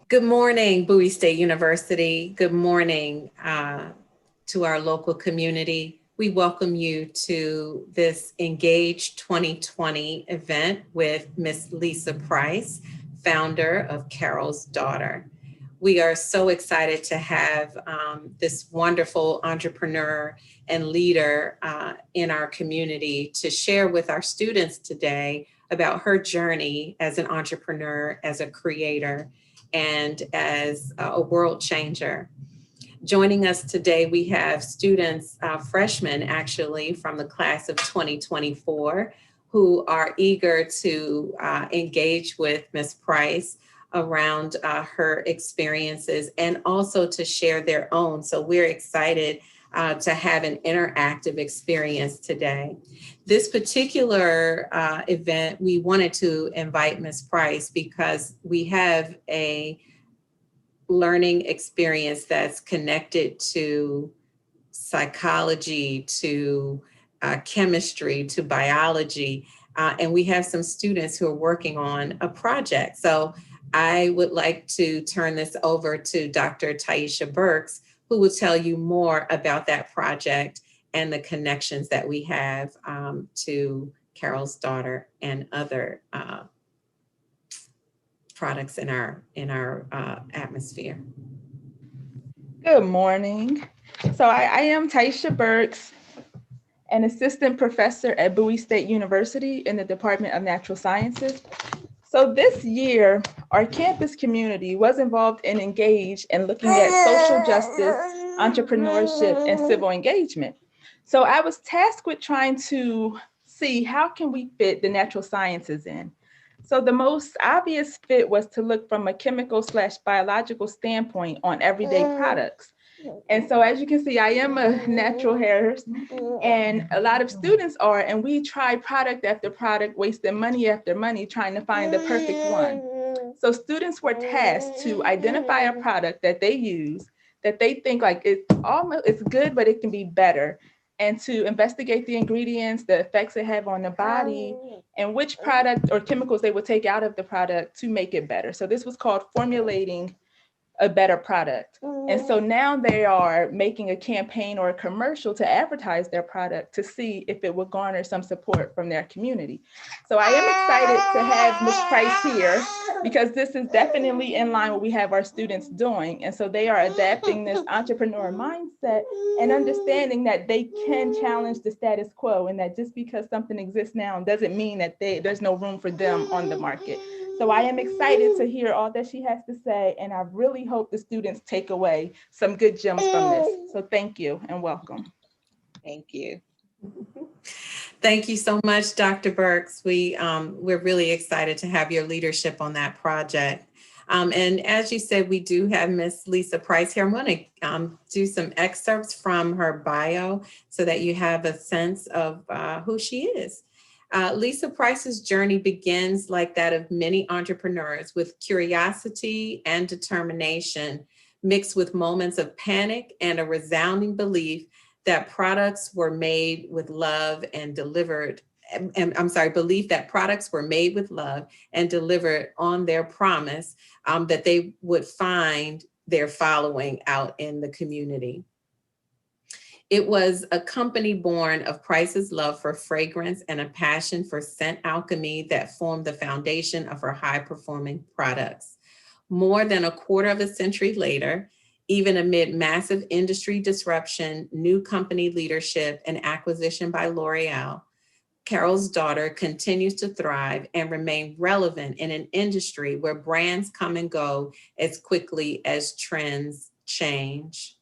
Good morning, Bowie State University. Good morning to our local community. We welcome you to this Engage 2020 event with Miss Lisa Price, founder of Carol's Daughter. We are so excited to have this wonderful entrepreneur and leader in our community to share with our students today about her journey as an entrepreneur, as a creator, and as a world changer. Joining us today, we have students, freshmen actually, from the class of 2024, who are eager to engage with Ms. Price around her experiences and also to share their own. So we're excited to have an interactive experience today. This particular event, we wanted to invite Ms. Price because we have a learning experience that's connected to psychology, to chemistry, to biology. And we have some students who are working on a project. So I would like to turn this over to Dr. Taisha Burks, who will tell you more about that project and the connections that we have to Carol's Daughter and other products in our atmosphere. Good morning. I am Taisha Burks, an assistant professor at Bowie State University in the Department of Natural Sciences. So this year, our campus community was involved and engaged in looking at social justice, entrepreneurship, and civil engagement. So I was tasked with trying to see how can we fit the natural sciences in. So the most obvious fit was to look from a chemical/biological standpoint on everyday products. And so as you can see, I am a natural hairist and a lot of students are, and we try product after product, wasting money after money trying to find the perfect one. So students were tasked to identify a product that they use that they think like it's good, but it can be better, and to investigate the ingredients, the effects it have on the body, and which product or chemicals they would take out of the product to make it better. So this was called formulating a better product. And so now they are making a campaign or a commercial to advertise their product to see if it would garner some support from their community. So I am excited to have Ms. Price here because this is definitely in line with what we have our students doing. And so they are adapting this entrepreneur mindset and understanding that they can challenge the status quo and that just because something exists now doesn't mean that there's no room for them on the market. So I am excited to hear all that she has to say, and I really hope the students take away some good gems from this. So thank you and welcome. Thank you. Thank you so much, Dr. Burks. We're really excited to have your leadership on that project. And as you said, we do have Miss Lisa Price here. I'm going to do some excerpts from her bio so that you have a sense of who she is. Lisa Price's journey begins like that of many entrepreneurs with curiosity and determination, mixed with moments of panic and a resounding belief that products were made with love and delivered. And I'm sorry, belief that products were made with love and delivered on their promise that they would find their following out in the community. It was a company born of Price's love for fragrance and a passion for scent alchemy that formed the foundation of her high-performing products. More than a quarter of a century later, even amid massive industry disruption, new company leadership, and acquisition by L'Oreal, Carol's Daughter continues to thrive and remain relevant in an industry where brands come and go as quickly as trends change.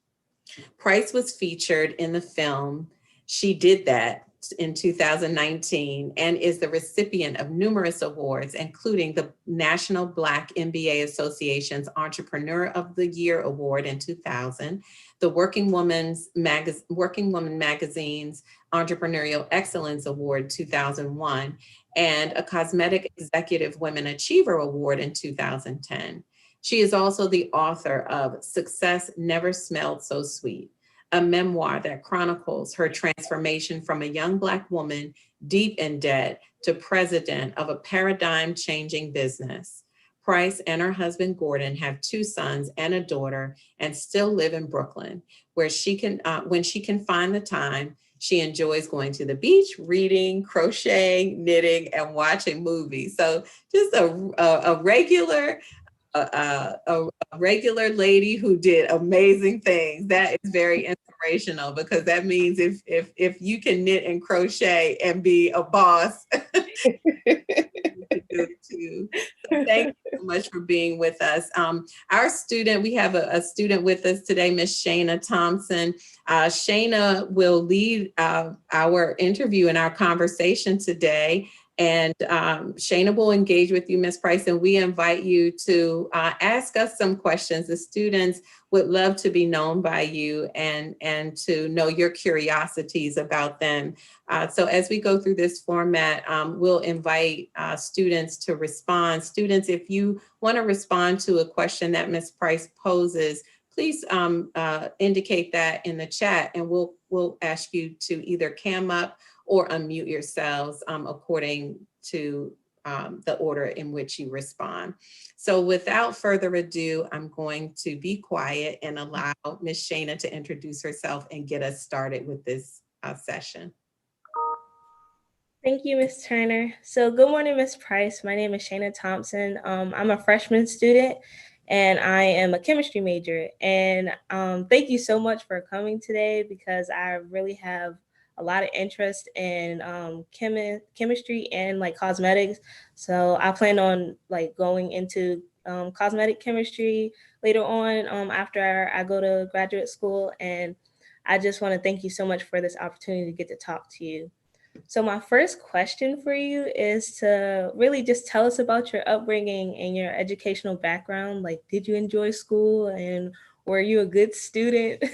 Price was featured in the film She Did That in 2019 and is the recipient of numerous awards, including the National Black MBA Association's Entrepreneur of the Year Award in 2000, the Working Woman Magazine's Entrepreneurial Excellence Award 2001, and a Cosmetic Executive Women Achiever Award in 2010. She is also the author of Success Never Smelled So Sweet, a memoir that chronicles her transformation from a young Black woman deep in debt to president of a paradigm-changing business. Price and her husband Gordon have 2 sons and a daughter and still live in Brooklyn, where she can, when she can find the time, she enjoys going to the beach, reading, crocheting, knitting, and watching movies. So just a regular a regular lady who did amazing things. That is very inspirational, because that means if you can knit and crochet and be a boss, you can do it too. So thank you so much for being with us. Our student, we have a student with us today, Miss Shana Thompson. Shana will lead our interview and our conversation today. And Shana will engage with you, Ms. Price, and we invite you to ask us some questions. The students would love to be known by you and to know your curiosities about them. So as we go through this format, we'll invite students to respond. Students, if you want to respond to a question that Ms. Price poses, please indicate that in the chat, and we'll ask you to either cam up or unmute yourselves according to the order in which you respond. So without further ado, I'm going to be quiet and allow Ms. Shana to introduce herself and get us started with this session. Thank you, Ms. Turner. So good morning, Ms. Price. My name is Shana Thompson. I'm a freshman student and I am a chemistry major. And thank you so much for coming today, because I really have a lot of interest in chemistry and like cosmetics. So I plan on like going into cosmetic chemistry later on after I go to graduate school. And I just want to thank you so much for this opportunity to get to talk to you. So my first question for you is to really just tell us about your upbringing and your educational background. Like, did you enjoy school and were you a good student?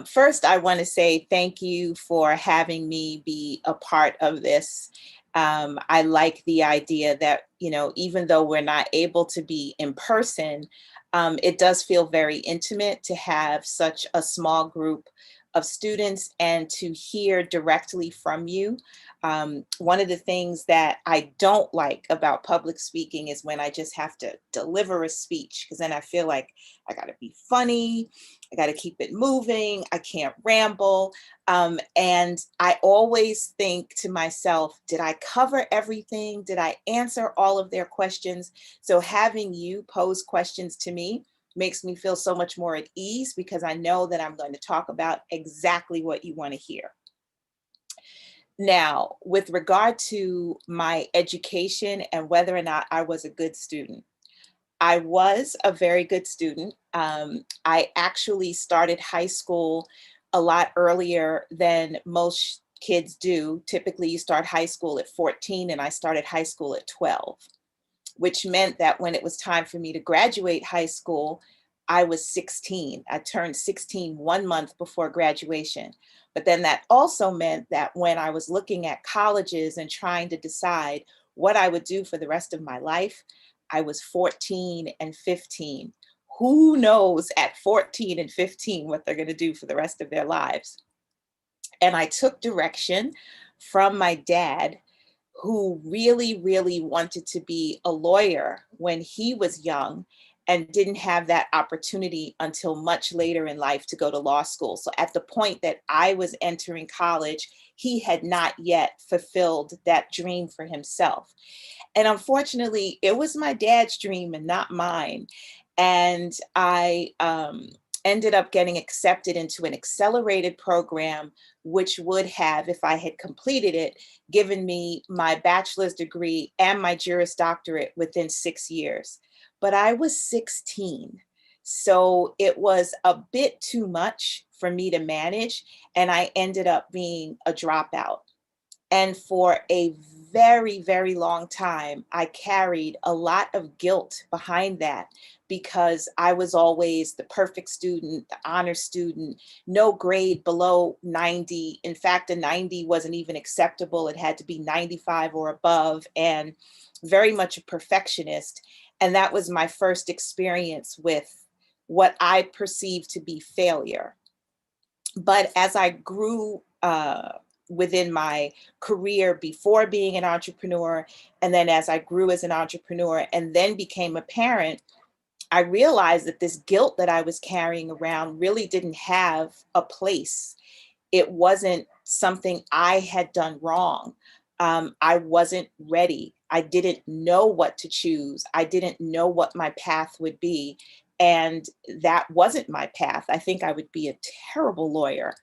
First, I want to say thank you for having me be a part of this. I like the idea that, you know, even though we're not able to be in person, it does feel very intimate to have such a small group of students and to hear directly from you. One of the things that I don't like about public speaking is when I just have to deliver a speech, because then I feel like I got to be funny, I got to keep it moving, I can't ramble. And I always think to myself, did I cover everything? Did I answer all of their questions? So having you pose questions to me makes me feel so much more at ease, because I know that I'm going to talk about exactly what you want to hear. Now, with regard to my education and whether or not I was a good student, I was a very good student. I actually started high school a lot earlier than most kids do. Typically, you start high school at 14, and I started high school at 12, which meant that when it was time for me to graduate high school, I was 16. I turned 16 1 month before graduation. But then that also meant that when I was looking at colleges and trying to decide what I would do for the rest of my life, I was 14 and 15. Who knows at 14 and 15 what they're going to do for the rest of their lives? And I took direction from my dad, who really, really wanted to be a lawyer when he was young and didn't have that opportunity until much later in life to go to law school. So at the point that I was entering college, he had not yet fulfilled that dream for himself. And unfortunately, it was my dad's dream and not mine. And I ended up getting accepted into an accelerated program, which would have, if I had completed it, given me my bachelor's degree and my Juris Doctorate within 6 years. But I was 16. So it was a bit too much for me to manage. And I ended up being a dropout. And for a very, very long time, I carried a lot of guilt behind that, because I was always the perfect student, the honor student, no grade below 90. In fact, a 90 wasn't even acceptable. It had to be 95 or above, and very much a perfectionist. And that was my first experience with what I perceived to be failure. But as I grew within my career before being an entrepreneur. And then as I grew as an entrepreneur and then became a parent, I realized that this guilt that I was carrying around really didn't have a place. It wasn't something I had done wrong. I wasn't ready. I didn't know what to choose. I didn't know what my path would be. And that wasn't my path. I think I would be a terrible lawyer.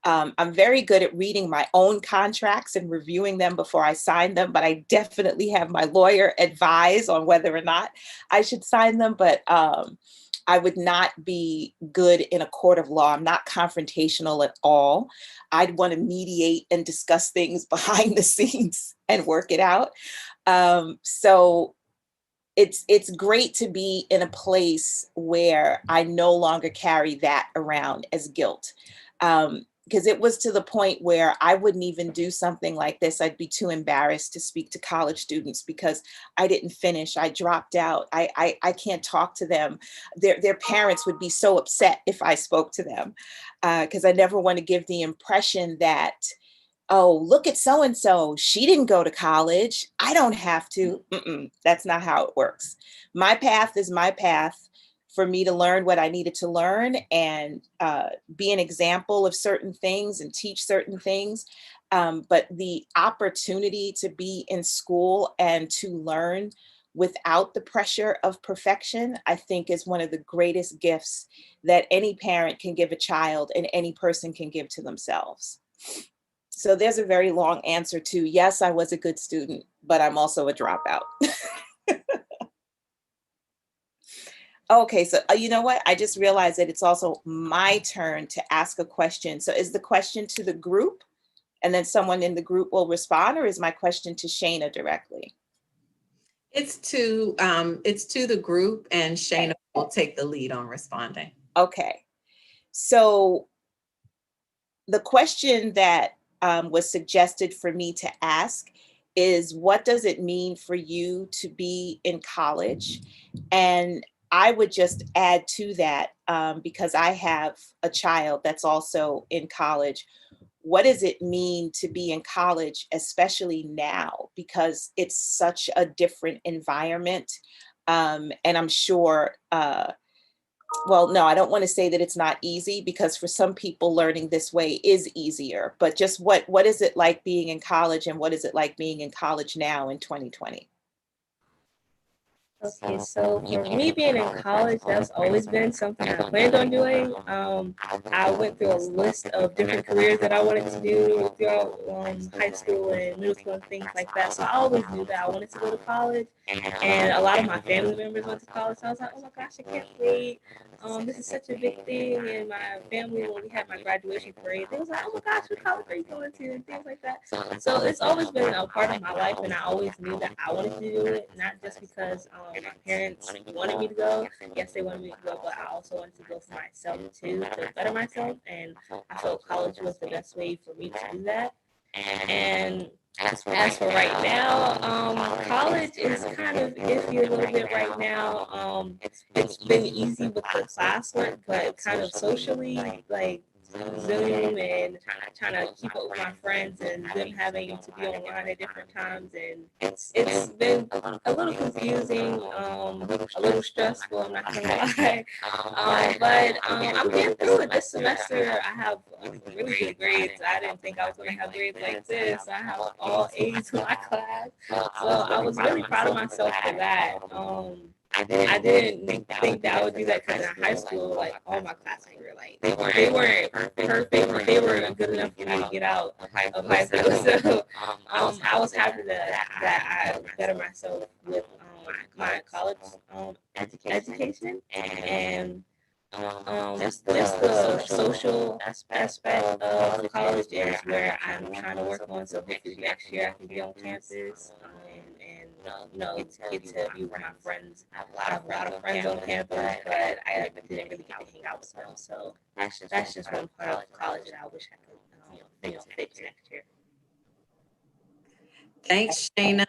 I'm very good at reading my own contracts and reviewing them before I sign them, but I definitely have my lawyer advise on whether or not I should sign them. But I would not be good in a court of law. I'm not confrontational at all. I'd want to mediate and discuss things behind the scenes and work it out. So it's great to be in a place where I no longer carry that around as guilt. Because it was to the point where I wouldn't even do something like this. I'd be too embarrassed to speak to college students because I didn't finish. I dropped out. I can't talk to them. Their parents would be so upset if I spoke to them, because I never want to give the impression that, oh, look at so-and-so, she didn't go to college, I don't have to. That's not how it works. My path is my path for me to learn what I needed to learn and be an example of certain things and teach certain things. But the opportunity to be in school and to learn without the pressure of perfection, I think is one of the greatest gifts that any parent can give a child and any person can give to themselves. So there's a very long answer to, yes, I was a good student, but I'm also a dropout. Okay, so you know what? I just realized that it's also my turn to ask a question. So is the question to the group and then someone in the group will respond, or is my question to Shana directly? It's to the group, and Shana will take the lead on responding. Okay, so the question that was suggested for me to ask is, what does it mean for you to be in college? And I would just add to that, because I have a child that's also in college. What does it mean to be in college, especially now, because it's such a different environment? And I'm sure, well, no, I don't want to say that it's not easy, because for some people learning this way is easier, but just what is it like being in college, and what is it like being in college now in 2020? Okay, so for me being in college, that's always been something I planned on doing. I went through a list of different careers that I wanted to do throughout high school and middle school and things like that. So I always knew that I wanted to go to college. And a lot of my family members went to college. So I was like, oh my gosh, I can't wait. This is such a big thing. And my family, when we had my graduation parade, they was like, oh my gosh, what college are you going to? And things like that. So it's always been a part of my life. And I always knew that I wanted to do it, not just because my parents wanted me to go. Yes, they wanted me to go, but I also wanted to go for myself too, to better myself. And I felt college was the best way for me to do that. And as for right now, college is kind of iffy a little bit right now. It's been easy with the classwork, but kind of socially, like Zoom and trying to keep up with my friends and them having to be online at different times, and it's been a little confusing, a little stressful, I'm not gonna lie. But I'm getting through it this semester. I have really good grades. I didn't think I was gonna have grades like this. I have all A's in my class, so I was really proud of myself for that. I didn't think that I would do that kind of high school. Like all my classmates were like, they weren't perfect, but they were good enough for me to get out of high school. So I was happy that I better myself with my college education, and just the social aspect of college is where I'm trying to work on. So hopefully next year I can be on campus, and get to be with my friends. I have a lot of friends on campus, but I didn't really get to hang out with them. So that's just one part of college that I wish I could fix next year. Thanks, Shana.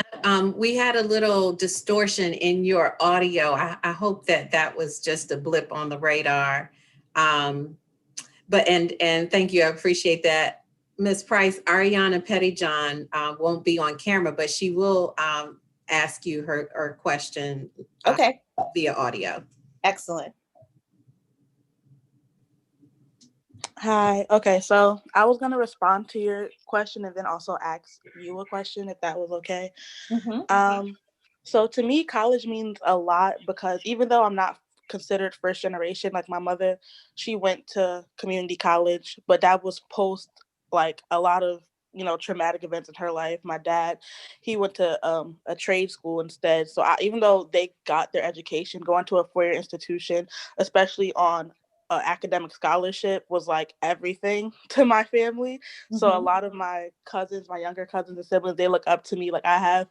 We had a little distortion in your audio. I hope that was just a blip on the radar. But thank you. I appreciate that. Ms. Price, Ariana Pettyjohn won't be on camera, but she will ask you her question Okay, via audio. excellent. Hi. Okay, so I was gonna respond to your question and then also ask you a question if that was okay. Mhm. So to me, college means a lot because even though I'm not considered first generation, like my mother, she went to community college, but that was post like a lot of traumatic events in her life. My dad, he went to a trade school instead. So even though they got their education, going to a four-year institution, especially on academic scholarship, was like everything to my family. So a Mhm. lot of my cousins, my younger cousins and siblings, they look up to me. Like I have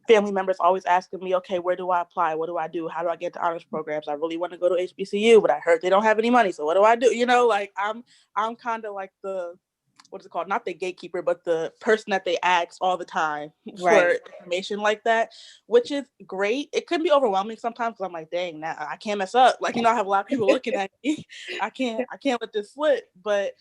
family members always asking me, okay, where do I apply? What do I do? How do I get to honors programs? I really want to go to HBCU, but I heard they don't have any money. So what do I do? Like I'm kind of like the, what is it called? Not the gatekeeper, but the person that they ask all the time for Right. information like that, which is great. It can be overwhelming sometimes because I'm like, dang, now I can't mess up. Like, I have a lot of people looking at me. I can't let this slip. But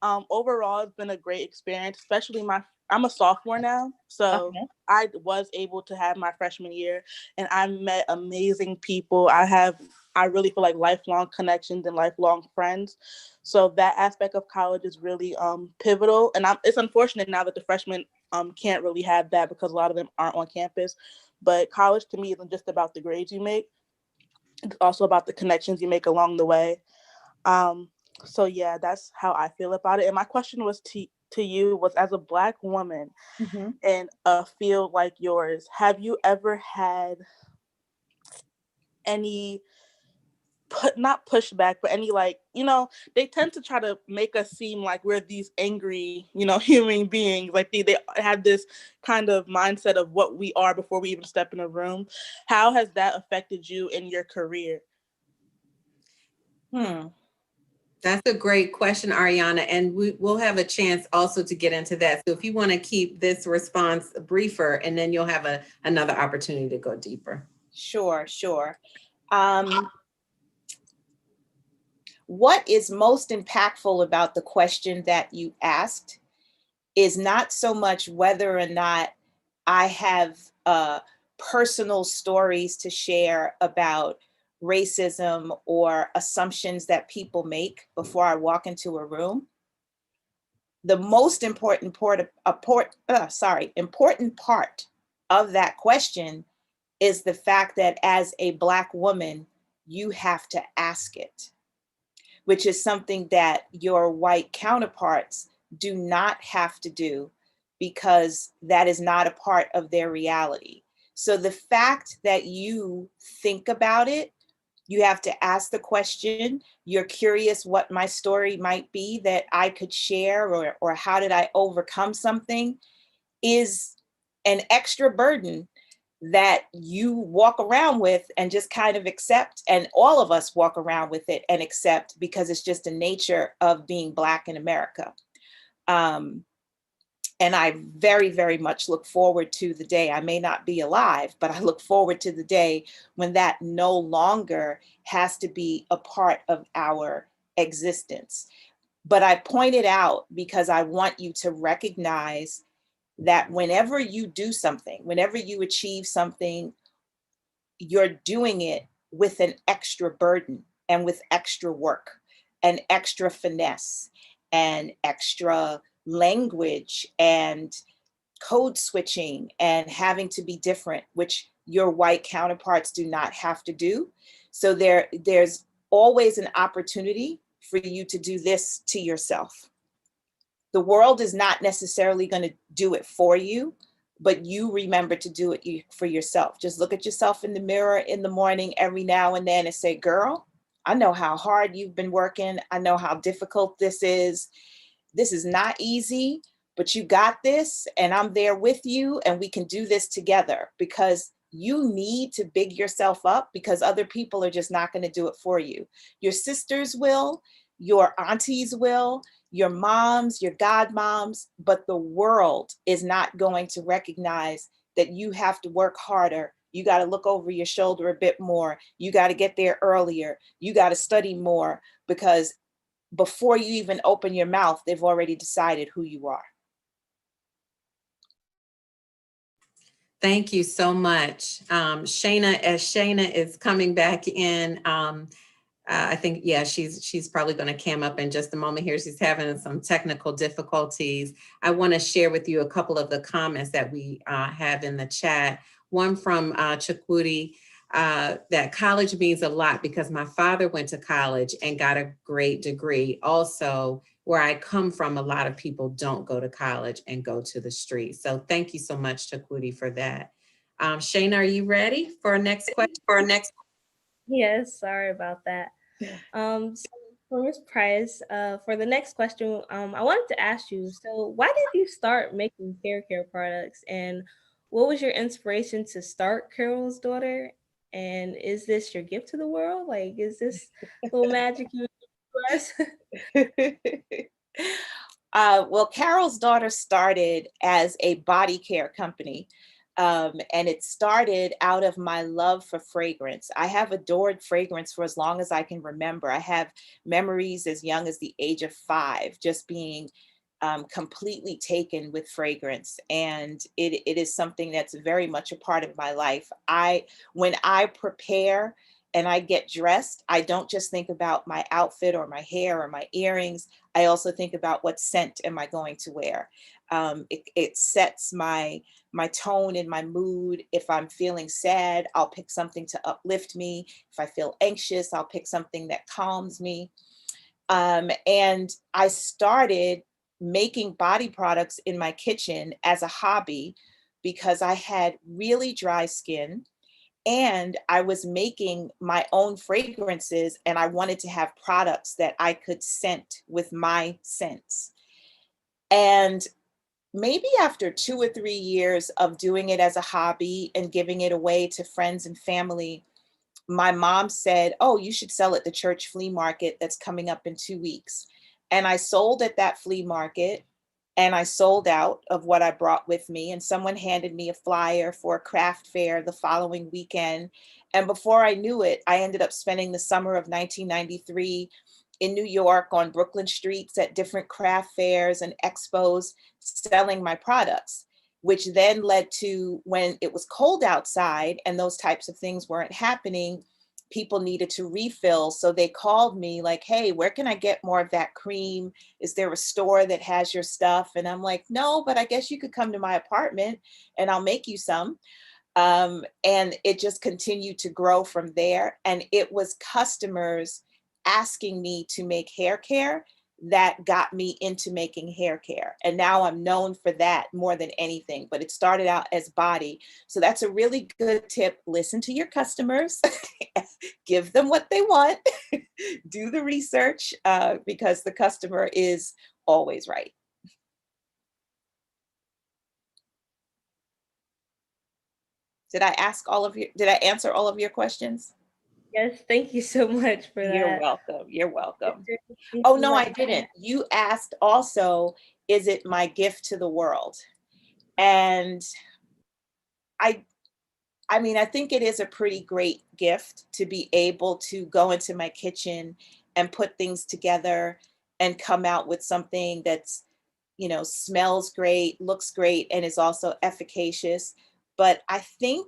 overall, it's been a great experience, especially I'm a sophomore now. So Okay. I was able to have my freshman year and I met amazing people. I really feel like lifelong connections and lifelong friends. So that aspect of college is really pivotal. And it's unfortunate now that the freshmen can't really have that because a lot of them aren't on campus. But college to me isn't just about the grades you make. It's also about the connections you make along the way. So yeah, that's how I feel about it. And my question was to you was, as a Black woman Mhm. in a field like yours, have you ever had any not pushback, but any they tend to try to make us seem like we're these angry, human beings. Like they have this kind of mindset of what we are before we even step in a room. How has that affected you in your career? That's a great question, Ariana, and we'll have a chance also to get into that. So if you want to keep this response briefer, and then you'll have another opportunity to go deeper. Sure. What is most impactful about the question that you asked is not so much whether or not I have personal stories to share about racism or assumptions that people make before I walk into a room. The most important important part of that question is the fact that as a Black woman, you have to ask it, which is something that your white counterparts do not have to do because that is not a part of their reality. So the fact that you think about it, you have to ask the question, you're curious what my story might be that I could share, or how did I overcome something, is an extra burden that you walk around with and just kind of accept. And all of us walk around with it and accept because it's just the nature of being Black in America. And I very, very much look forward to the day, I may not be alive, but I look forward to the day when that no longer has to be a part of our existence. But I point it out because I want you to recognize that whenever you do something, whenever you achieve something, you're doing it with an extra burden and with extra work and extra finesse and extra language and code switching and having to be different, which your white counterparts do not have to do. So there's always an opportunity for you to do this to yourself. The world is not necessarily going to do it for you, but you remember to do it for yourself. Just look at yourself in the mirror in the morning every now and then and say, girl, I know how hard you've been working. I know how difficult this is. This is not easy, but you got this, and I'm there with you, and we can do this together, because you need to big yourself up, because other people are just not going to do it for you. Your sisters will, your aunties will, your moms, your godmoms, but the world is not going to recognize that you have to work harder. You got to look over your shoulder a bit more. You got to get there earlier. You got to study more, because before you even open your mouth, they've already decided who you are. Thank you so much. Shayna, as Shayna is coming back in, I think, yeah, she's probably going to cam up in just a moment here. She's having some technical difficulties. I want to share with you a couple of the comments that we have in the chat. One from Chakwudi, that college means a lot because my father went to college and got a great degree. Also, where I come from, a lot of people don't go to college and go to the street. So thank you so much, Chakwudi, for that. Shayna, are you ready for our next question? Yes, sorry about that. So for Ms. Price, for the next question, I wanted to ask you, so why did you start making hair care products, and what was your inspiration to start Carol's Daughter? And is this your gift to the world? Like, is this little magic you for us? Well, Carol's Daughter started as a body care company. And it started out of my love for fragrance. I have adored fragrance for as long as I can remember. I have memories as young as the age of 5, just being completely taken with fragrance. And it is something that's very much a part of my life. When I prepare and I get dressed, I don't just think about my outfit or my hair or my earrings. I also think about what scent am I going to wear. It sets my tone and my mood. If I'm feeling sad, I'll pick something to uplift me. If I feel anxious, I'll pick something that calms me. And I started making body products in my kitchen as a hobby because I had really dry skin and I was making my own fragrances and I wanted to have products that I could scent with my scents. And maybe after 2 or 3 years of doing it as a hobby and giving it away to friends and family, my mom said, "Oh, you should sell at the church flea market that's coming up in 2 weeks." And I sold at that flea market and I sold out of what I brought with me. And someone handed me a flyer for a craft fair the following weekend. And before I knew it, I ended up spending the summer of 1993 in New York on Brooklyn streets at different craft fairs and expos selling my products, which then led to when it was cold outside and those types of things weren't happening, people needed to refill. So they called me like, "Hey, where can I get more of that cream? Is there a store that has your stuff?" And I'm like, "No, but I guess you could come to my apartment and I'll make you some." And it just continued to grow from there. And it was customers asking me to make hair care that got me into making hair care. And now I'm known for that more than anything, but it started out as body. So that's a really good tip. Listen to your customers, give them what they want, do the research because the customer is always right. Did I answer all of your questions? Yes, thank you so much for You're that. welcome. You're welcome. Thank Oh, you no, I much. didn't. You asked also, is it my gift to the world? And I I mean, I think it is a pretty great gift to be able to go into my kitchen and put things together and come out with something that's, smells great, looks great, and is also efficacious. But I think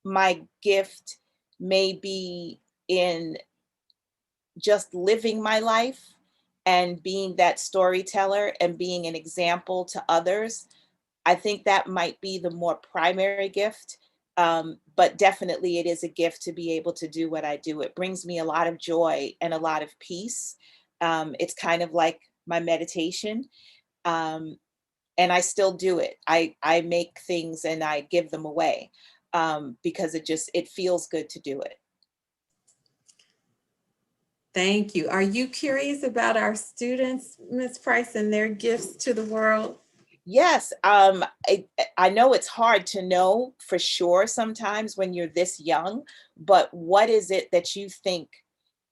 my gift may be in just living my life and being that storyteller and being an example to others. I think that might be the more primary gift. But definitely it is a gift to be able to do what I do. It brings me a lot of joy and a lot of peace. It's kind of like my meditation. Um, and I still do it. I make things and I give them away because it feels good to do it. Thank you. Are you curious about our students, Ms. Price, and their gifts to the world? Yes, I know it's hard to know for sure sometimes when you're this young, but what is it that you think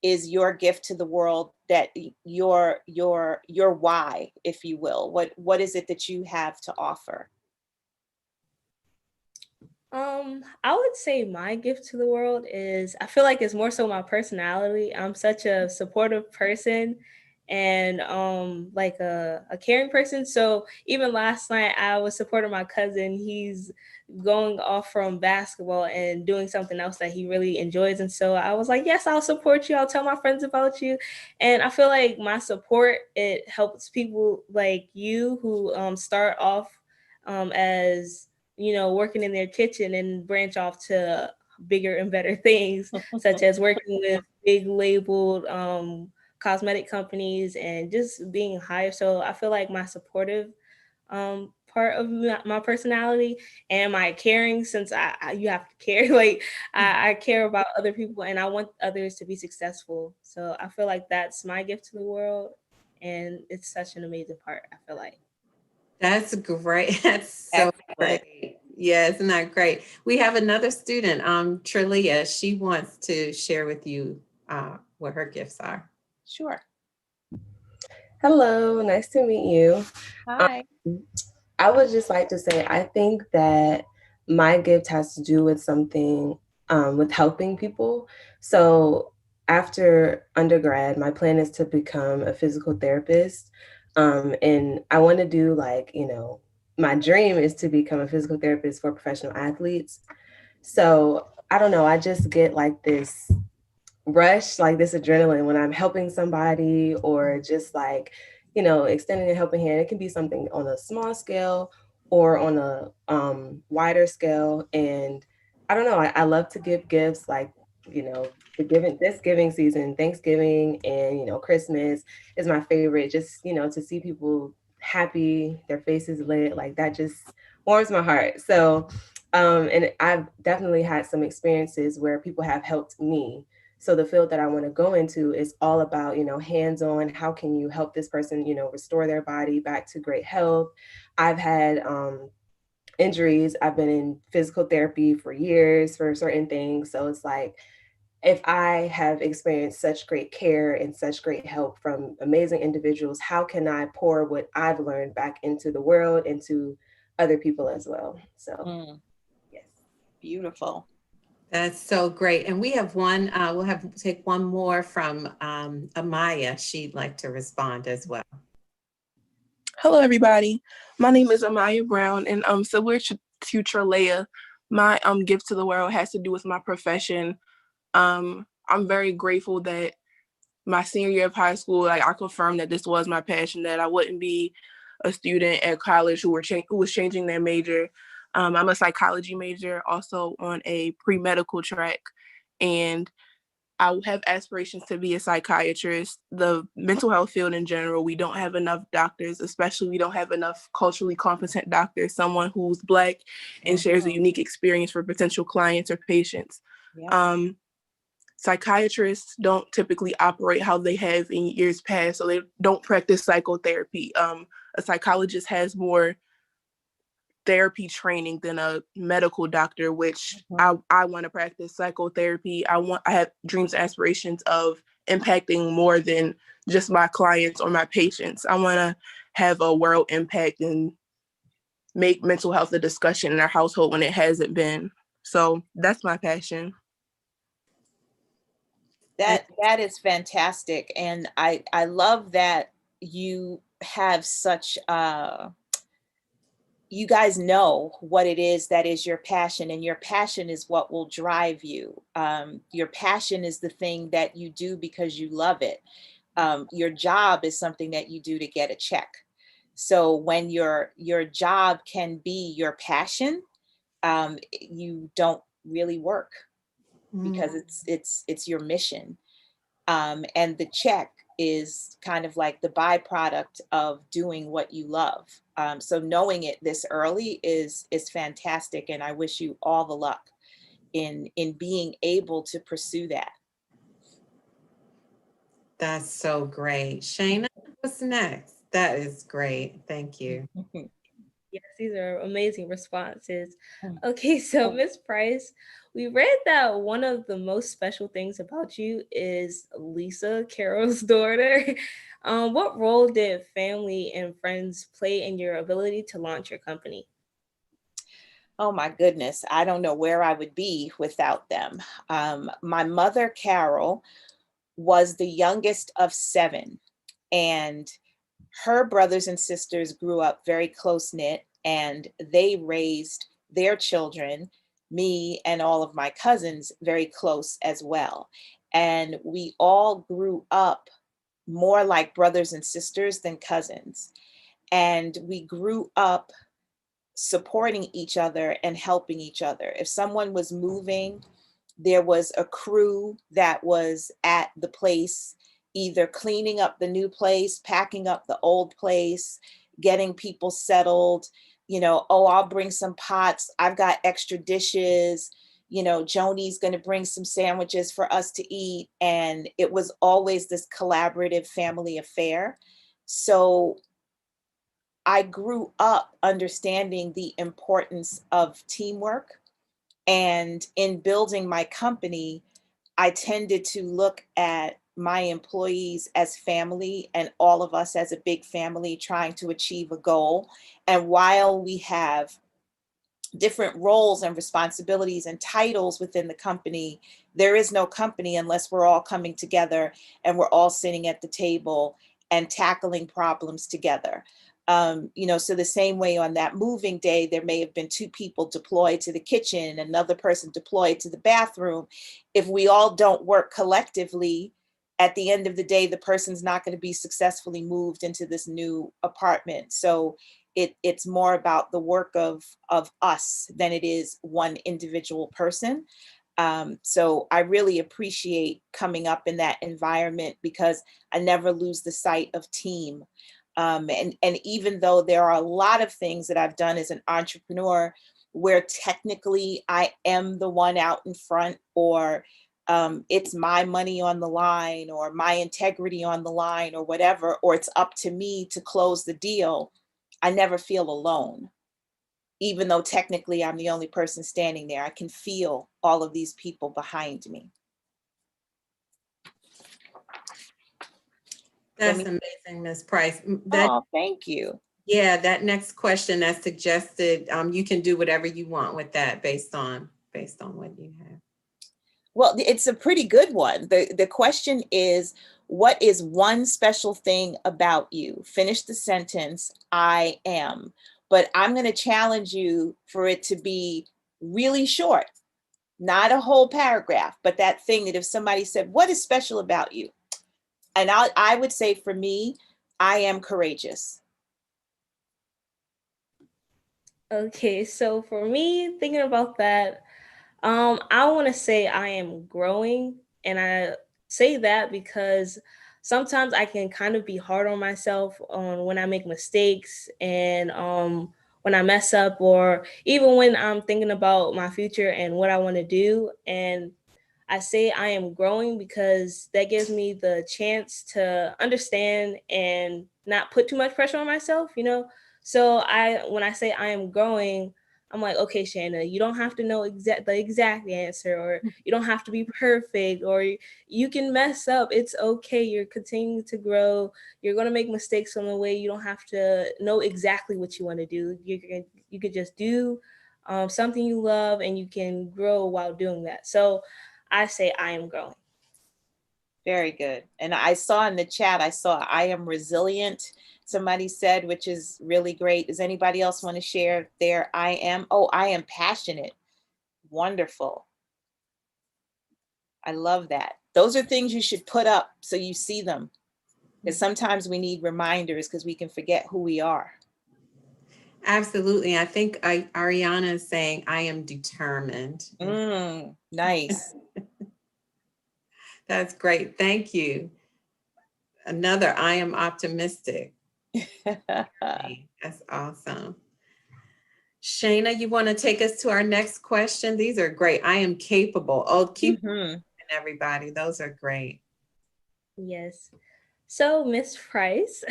is your gift to the world, that your why, if you will? What is it that you have to offer? I would say my gift to the world is I feel like it's more so my personality. I'm such a supportive person and like a caring person. So even last night I was supporting my cousin. He's going off from basketball and doing something else that he really enjoys. And so I was like, yes, I'll support you. I'll tell my friends about you. And I feel like my support, it helps people like you who start off as, you know, working in their kitchen and branch off to bigger and better things, such as working with big labeled cosmetic companies and just being hired. So I feel like my supportive part of my personality and my caring, since you have to care, like I care about other people and I want others to be successful. So I feel like that's my gift to the world, and it's such an amazing part, I feel like. That's great. That's so Excellent. great. Yeah, isn't that great? We have another student, Trilia. She wants to share with you what her gifts are. Sure. Hello, nice to meet you. Hi. I would just like to say, I think that my gift has to do with something with helping people. So after undergrad, my plan is to become a physical therapist. And I want to do like, you know, my dream is to become a physical therapist for professional athletes. So I don't know, I just get like this rush, like this adrenaline when I'm helping somebody or just like, you know, extending a helping hand. It can be something on a small scale or on a wider scale. And I don't know, I love to give gifts like, you know, this giving season, Thanksgiving and, you know, Christmas is my favorite. Just, you know, to see people happy, their faces lit, like that just warms my heart. So, and I've definitely had some experiences where people have helped me. So the field that I want to go into is all about, you know, hands-on. How can you help this person, you know, restore their body back to great health? I've had injuries. I've been in physical therapy for years for certain things. So it's like, if I have experienced such great care and such great help from amazing individuals, how can I pour what I've learned back into the world, into other people as well? So, yes. Beautiful. That's so great. And we have one, we'll have take one more from Amaya. She'd like to respond as well. Hello, everybody. My name is Amaya Brown, and similar to Trelea, my gift to the world has to do with my profession. I'm very grateful that my senior year of high school, like I confirmed that this was my passion, that I wouldn't be a student at college who was changing their major. I'm a psychology major, also on a pre-medical track, and I have aspirations to be a psychiatrist. The mental health field in general, we don't have enough doctors, especially we don't have enough culturally competent doctors, someone who's Black and shares a unique experience for potential clients or patients. Yeah. Psychiatrists don't typically operate how they have in years past, so they don't practice psychotherapy. A psychologist has more therapy training than a medical doctor, which I want to practice psychotherapy. I have dreams and aspirations of impacting more than just my clients or my patients. I want to have a world impact and make mental health a discussion in our household when it hasn't been. So that's my passion. That is fantastic. And I love that you have such you guys know what it is that is your passion, and your passion is what will drive you. Your passion is the thing that you do because you love it. Your job is something that you do to get a check. So when your job can be your passion, you don't really work because it's your mission. And the check is kind of like the byproduct of doing what you love. So knowing it this early is fantastic, and I wish you all the luck in being able to pursue that. That's so great. Shayna, what's next? That is great. Thank you. Yes, these are amazing responses. Okay, so Miss Price, we read that one of the most special things about you is Lisa, Carol's daughter. What role did family and friends play in your ability to launch your company? Oh my goodness, I don't know where I would be without them. My mother, Carol, was the youngest of 7. And her brothers and sisters grew up very close knit, and they raised their children, me and all of my cousins, very close as well. And we all grew up more like brothers and sisters than cousins. And we grew up supporting each other and helping each other. If someone was moving, there was a crew that was at the place, either cleaning up the new place, packing up the old place, getting people settled. You know, oh, I'll bring some pots. I've got extra dishes. You know, Joni's going to bring some sandwiches for us to eat. And it was always this collaborative family affair. So I grew up understanding the importance of teamwork. And in building my company, I tended to look at my employees as family and all of us as a big family trying to achieve a goal. And while we have different roles and responsibilities and titles within the company, there is no company unless we're all coming together and we're all sitting at the table and tackling problems together. You know, so the same way on that moving day, there may have been 2 people deployed to the kitchen, another person deployed to the bathroom. If we all don't work collectively, at the end of the day, the person's not going to be successfully moved into this new apartment. So it's more about the work of us than it is one individual person. So I really appreciate coming up in that environment because I never lose the sight of team. And even though there are a lot of things that I've done as an entrepreneur where technically I am the one out in front, or it's my money on the line, or my integrity on the line, or whatever, or it's up to me to close the deal, I never feel alone. Even though technically I'm the only person standing there, I can feel all of these people behind me. That's amazing, Ms. Price. That, Oh, thank you. yeah, that next question that suggested, you can do whatever you want with that based on what you have. Well, it's a pretty good one. The question is, what is one special thing about you? Finish the sentence, I am. But I'm going to challenge you for it to be really short, not a whole paragraph, but that thing that if somebody said, what is special about you? And I would say for me, I am courageous. Okay, so for me, thinking about that, I want to say I am growing, and I say that because sometimes I can kind of be hard on myself on when I make mistakes and when I mess up, or even when I'm thinking about my future and what I want to do. And I say I am growing because that gives me the chance to understand and not put too much pressure on myself, you know? So when I say I am growing, I'm like, okay, Shanna, you don't have to know the exact answer, or you don't have to be perfect, or you can mess up. It's okay. You're continuing to grow. You're going to make mistakes on the way. You don't have to know exactly what you want to do. You could just do something you love, and you can grow while doing that. So I say I am growing. Very good. And I saw in the chat, I am resilient, somebody said, which is really great. Does anybody else want to share their I am? Oh, I am passionate. Wonderful. I love that. Those are things you should put up so you see them. Because sometimes we need reminders because we can forget who we are. Absolutely. I think Ariana is saying, I am determined. Nice. That's great. Thank you. Another, I am optimistic. That's awesome. Shayna, you want to take us to our next question? These are great. I am capable. Oh, keep everybody. Those are great. Yes. So, Miss Price,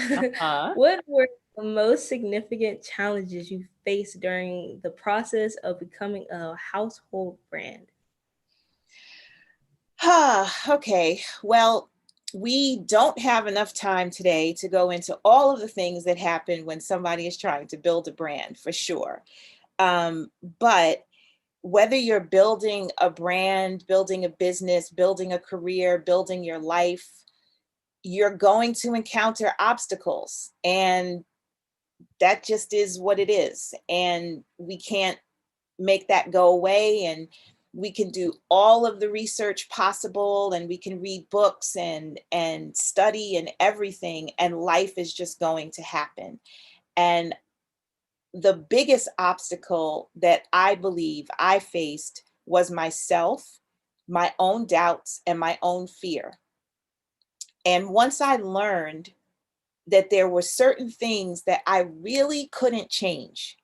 what were the most significant challenges you faced during the process of becoming a household brand? Okay. Well, we don't have enough time today to go into all of the things that happen when somebody is trying to build a brand, for sure. But whether you're building a brand, building a business, building a career, building your life, you're going to encounter obstacles, and that just is what it is. And we can't make that go away. And we can do all of the research possible, and we can read books and study and everything, and life is just going to happen. And the biggest obstacle that I believe I faced was myself, my own doubts, and my own fear. And once I learned that there were certain things that I really couldn't change,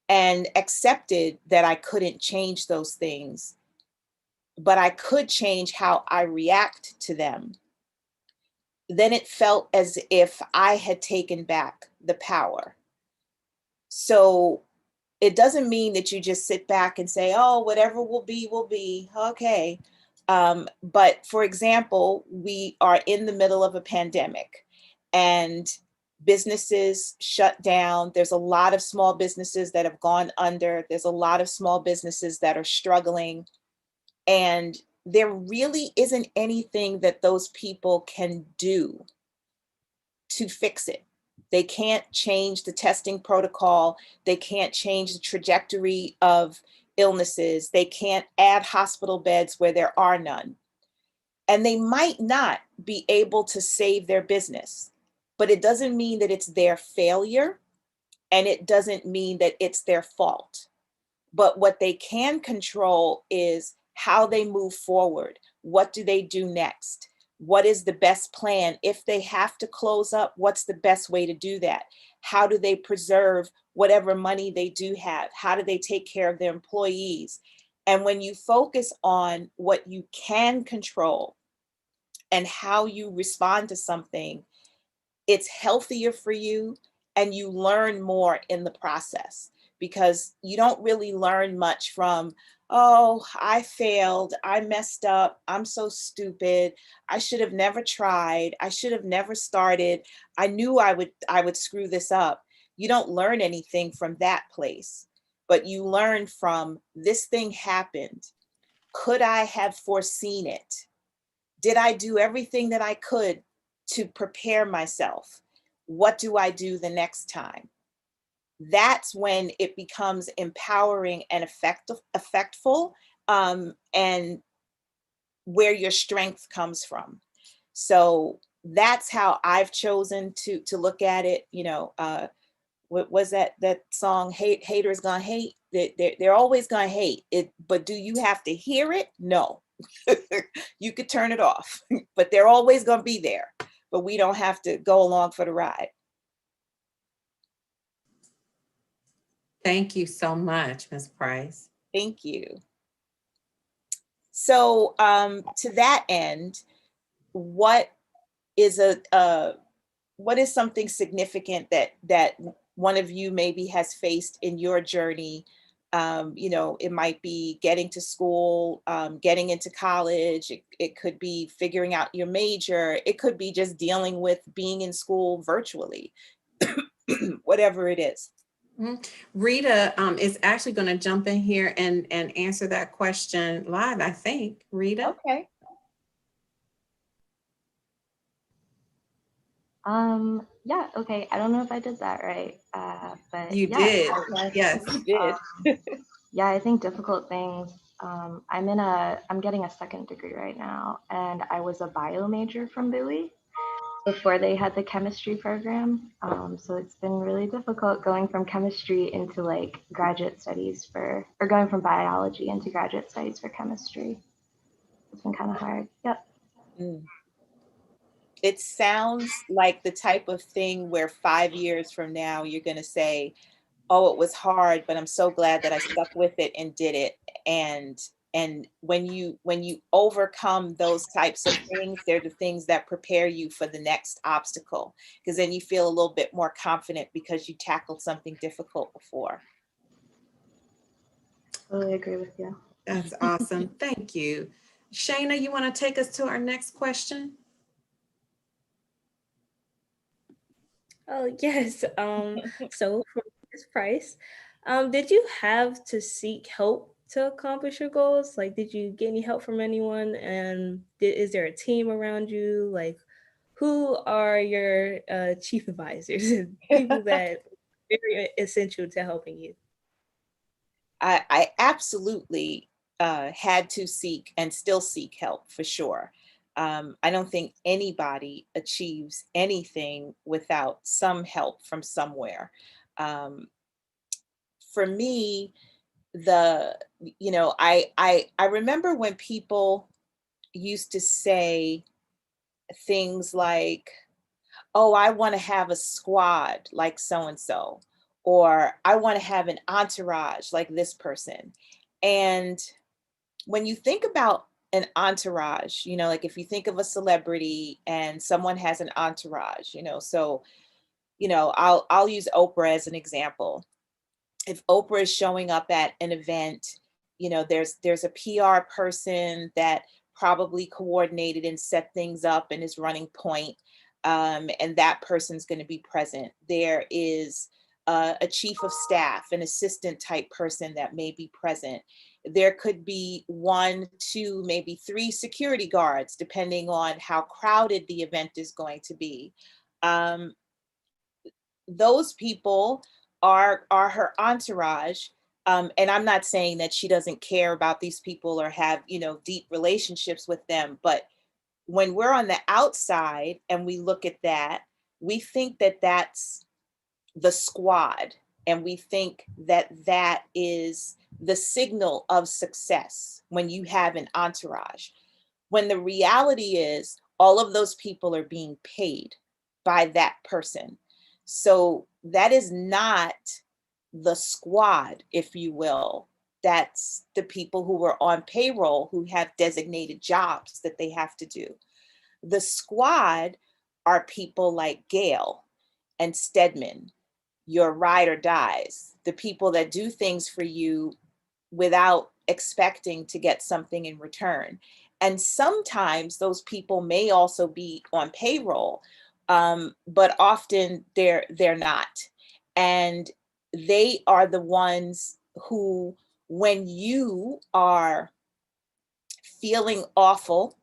and accepted that I couldn't change those things, but I could change how I react to them, then it felt as if I had taken back the power. So it doesn't mean that you just sit back and say, oh, whatever will be, will be. Okay. But for example, we are in the middle of a pandemic, and businesses shut down. There's a lot of small businesses that have gone under. There's a lot of small businesses that are struggling. And there really isn't anything that those people can do to fix it. They can't change the testing protocol. They can't change the trajectory of illnesses. They can't add hospital beds where there are none. And they might not be able to save their business, but it doesn't mean that it's their failure, and it doesn't mean that it's their fault. But what they can control is how they move forward. What do they do next? What is the best plan? If they have to close up, what's the best way to do that? How do they preserve whatever money they do have? How do they take care of their employees? And when you focus on what you can control and how you respond to something, it's healthier for you, and you learn more in the process, because you don't really learn much from, oh, I failed, I messed up, I'm so stupid, I should have never tried, I should have never started, I knew I would screw this up. You don't learn anything from that place, but you learn from, this thing happened. Could I have foreseen it? Did I do everything that I could to prepare myself? What do I do the next time? That's when it becomes empowering and effectful, and where your strength comes from. So that's how I've chosen to look at it. What was that song? Haters gonna hate. They're always gonna hate it, but do you have to hear it? No. You could turn it off, but they're always gonna be there. But we don't have to go along for the ride. Thank you so much, Ms. Price. Thank you. So to that end, what is something significant that one of you maybe has faced in your journey? It might be getting to school, getting into college. It could be figuring out your major. It could be just dealing with being in school virtually, whatever it is. Rita is actually going to jump in here and answer that question live, I think. Rita? Okay. Yeah, okay. I don't know if I did that right, but You yeah, did. I Yes. You did. yeah, I think difficult things. I'm getting a second degree right now, and I was a bio major from Bowie before they had the chemistry program. So it's been really difficult going from chemistry into like graduate studies or going from biology into graduate studies for chemistry. It's been kind of hard. Yep. Mm. It sounds like the type of thing where 5 years from now, you're going to say, oh, it was hard, but I'm so glad that I stuck with it and did it. And when you overcome those types of things, they're the things that prepare you for the next obstacle, because then you feel a little bit more confident because you tackled something difficult before. Totally agree with you. That's awesome. Thank you. Shayna, you want to take us to our next question? Oh, yes. So for Ms. Price, did you have to seek help to accomplish your goals? Like, did you get any help from anyone? And is there a team around you? Like, who are your chief advisors and people that are very essential to helping you? I absolutely had to seek and still seek help for sure. I don't think anybody achieves anything without some help from somewhere. Um, for me, I remember when people used to say things like, oh, I want to have a squad like so and so, or I want to have an entourage like this person. And when you think about an entourage, like if you think of a celebrity and someone has an entourage, so I'll use Oprah as an example. If Oprah is showing up at an event, there's a PR person that probably coordinated and set things up and is running point, and that person's going to be present. There is a chief of staff, an assistant type person that may be present. There could be 1, 2, maybe 3 security guards, depending on how crowded the event is going to be. Those people are her entourage. And I'm not saying that she doesn't care about these people or have, deep relationships with them. But when we're on the outside and we look at that, we think that that's the squad. And we think that that is the signal of success when you have an entourage. When the reality is all of those people are being paid by that person. So that is not the squad, if you will. That's the people who are on payroll who have designated jobs that they have to do. The squad are people like Gail and Stedman, your ride or dies, the people that do things for you without expecting to get something in return. And sometimes those people may also be on payroll, but often they're not. And they are the ones who, when you are feeling awful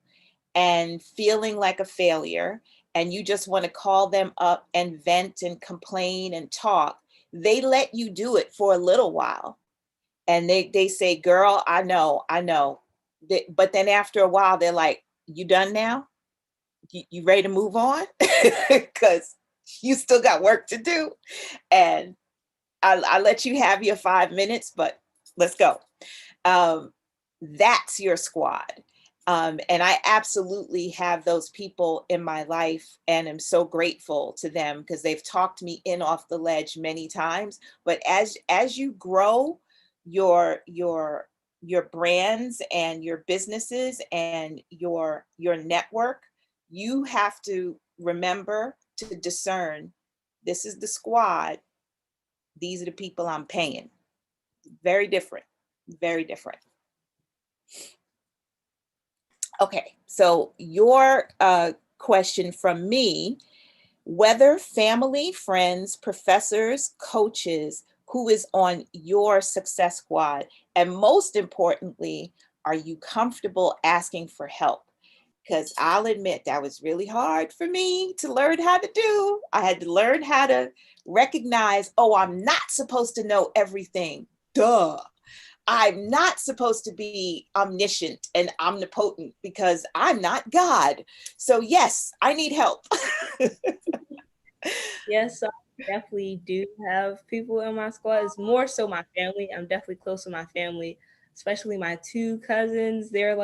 and feeling like a failure, and you just want to call them up and vent and complain and talk, they let you do it for a little while. And they say, girl, I know. But then after a while, they're like, you done now? You ready to move on? Because you still got work to do. And I let you have your 5 minutes, but let's go. That's your squad. And I absolutely have those people in my life and am so grateful to them because they've talked me in off the ledge many times. But as you grow your brands and your businesses and your network, you have to remember to discern, this is the squad, these are the people I'm paying. Very different, very different. Okay, so your question from me, whether family, friends, professors, coaches, who is on your success squad? And most importantly, are you comfortable asking for help? Because I'll admit that was really hard for me to learn how to do. I had to learn how to recognize, oh, I'm not supposed to know everything. Duh. I'm not supposed to be omniscient and omnipotent because I'm not God. So yes, I need help. Yes, so I definitely do have people in my squad. It's more so my family. I'm definitely close to my family, especially my 2 cousins. They're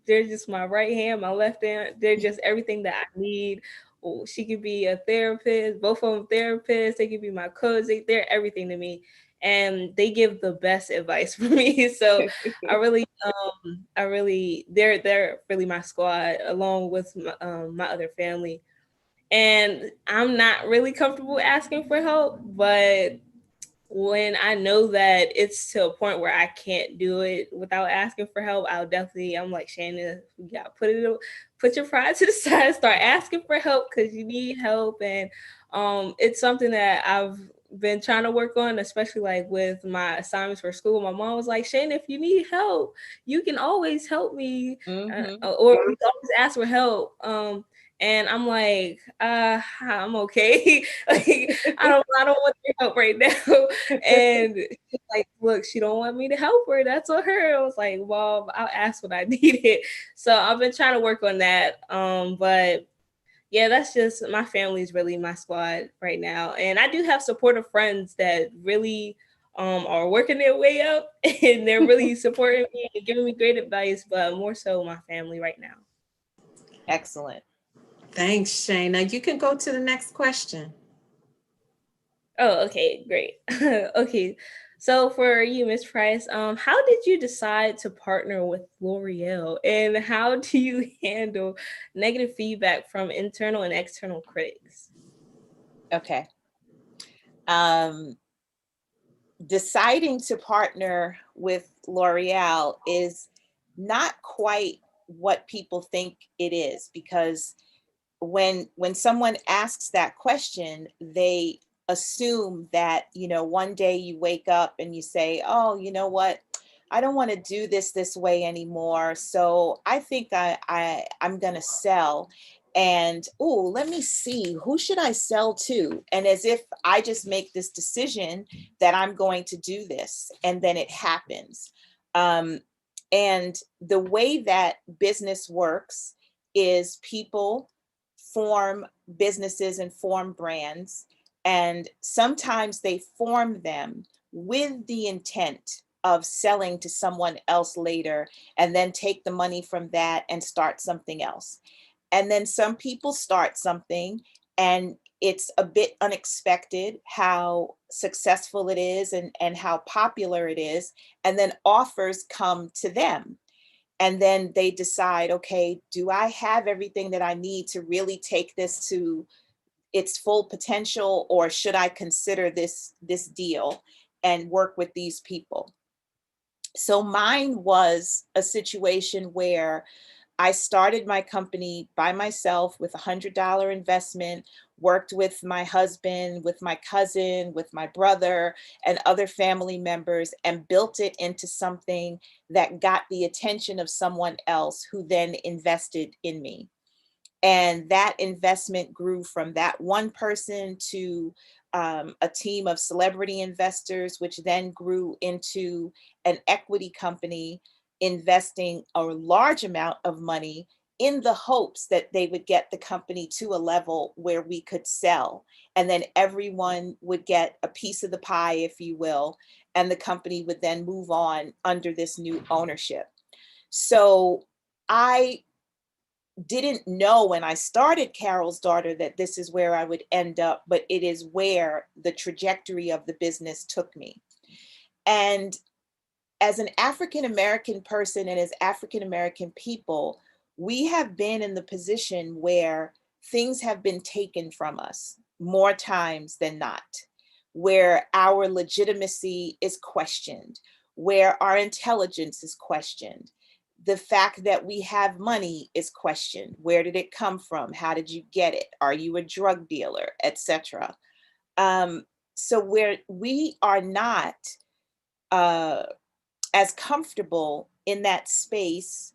just my right hand, my left hand. They're just everything that I need. Oh, she could be a therapist, both of them therapists. They could be my coach. They're everything to me. And they give the best advice for me. So they're really my squad along with my other family. And I'm not really comfortable asking for help, but when I know that it's to a point where I can't do it without asking for help, I'm like, Shana, you gotta put your pride to the side, start asking for help because you need help. And it's something that I've been trying to work on, especially like with my assignments for school. My mom was like, Shana, if you need help, you can always help me, or you can always ask for help. And I'm like, I'm okay. Like, I don't want your help right now. And she's like, look, she don't want me to help her. That's on her. I was like, well, I'll ask what I needed. So I've been trying to work on that. But yeah, that's just, my family's really my squad right now. And I do have supportive friends that really are working their way up and they're really supporting me and giving me great advice, but more so my family right now. Excellent. Thanks, Shana. You can go to the next question. Oh, okay, great. Okay, so for you, Ms. Price, how did you decide to partner with L'Oreal, and how do you handle negative feedback from internal and external critics? Okay. Deciding to partner with L'Oreal is not quite what people think it is, because when someone asks that question, they assume that, one day you wake up and you say, oh, you know what, I don't want to do this way anymore, so I think I'm gonna sell. And oh, let me see, who should I sell to? And as if I just make this decision that I'm going to do this, and then it happens. And the way that business works is people form businesses and form brands, and sometimes they form them with the intent of selling to someone else later, and then take the money from that and start something else. And then some people start something and it's a bit unexpected how successful it is, and how popular it is. And then offers come to them. And then they decide, okay, do I have everything that I need to really take this to its full potential, or should I consider this deal and work with these people? So mine was a situation where I started my company by myself with $100 investment, worked with my husband, with my cousin, with my brother, and other family members, and built it into something that got the attention of someone else who then invested in me. And that investment grew from that one person to a team of celebrity investors, which then grew into an equity company investing a large amount of money in the hopes that they would get the company to a level where we could sell. And then everyone would get a piece of the pie, if you will, and the company would then move on under this new ownership. So I didn't know when I started Carol's Daughter that this is where I would end up, but it is where the trajectory of the business took me. And as an African American person, and as African American people, we have been in the position where things have been taken from us more times than not, where our legitimacy is questioned, where our intelligence is questioned. The fact that we have money is questioned. Where did it come from? How did you get it? Are you a drug dealer, etc.? So where we are not as comfortable in that space